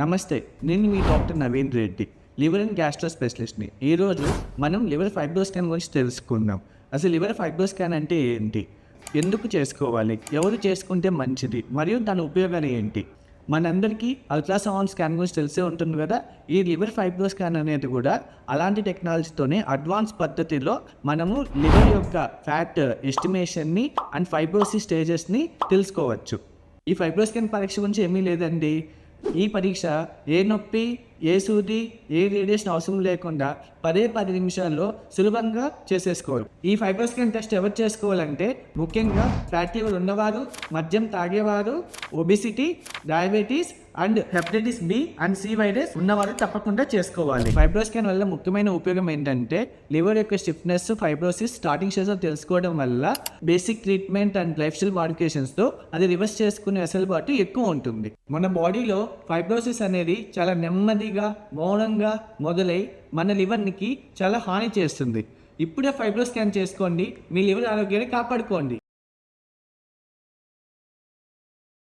నమస్తే, నేను మీ doctor Naveen Reddy, liver and gastro స్పెషలిస్ట్ని. ఈరోజు మనం లివర్ ఫైబ్రో స్కాన్ గురించి తెలుసుకుందాం. అసలు లివర్ ఫైబ్రో స్కాన్ అంటే ఏంటి, ఎందుకు చేసుకోవాలి, ఎవరు చేసుకుంటే మంచిది, మరియు దాని ఉపయోగాలు ఏంటి? మనందరికీ అల్ట్రాసౌండ్ స్కాన్ గురించి తెలిసే ఉంటుంది కదా. ఈ లివర్ ఫైబ్రో స్కాన్ అనేది కూడా అలాంటి టెక్నాలజీతోనే అడ్వాన్స్ పద్ధతిలో మనము లివర్ యొక్క ఫ్యాట్ ఎస్టిమేషన్ని అండ్ ఫైబ్రోసిస్ స్టేజెస్ని తెలుసుకోవచ్చు. ఈ ఫైబ్రో స్కాన్ పరీక్ష గురించి ఏమీ లేదండి. ఈ పరీక్ష ఏ నొప్పి, ఏ సూది, ఏ రేడియేషన్ అవసరం లేకుండా 10 నిమిషాల్లో సులభంగా చేసేసుకోవాలి. ఈ ఫైబ్రో స్కాన్ టెస్ట్ ఎవరు చేసుకోవాలంటే ముఖ్యంగా ఫ్యాటీ లివర్ ఉన్నవారు, మద్యం తాగేవారు, obesity, diabetes and hepatitis B and C virus ఉన్నవారు తప్పకుండా చేసుకోవాలి. ఫైబ్రో స్కాన్ వల్ల ముఖ్యమైన ఉపయోగం ఏంటంటే లివర్ యొక్క స్టిఫ్నెస్, ఫైబ్రోసిస్ స్టార్టింగ్ స్టేజ్లో తెలుసుకోవడం వల్ల basic treatment and life style మాడిఫికేషన్స్తో అది రివర్స్ చేసుకునే వెసులుబాటు ఎక్కువ ఉంటుంది. మన బాడీలో ఫైబ్రోసిస్ అనేది చాలా నెమ్మదిగా, మౌనంగా మొదలై మన లివర్కి చాలా హాని చేస్తుంది. ఇప్పుడే ఫైబ్రో స్కాన్ చేసుకోండి, మీ లివర్ ఆరోగ్యాన్ని కాపాడుకోండి.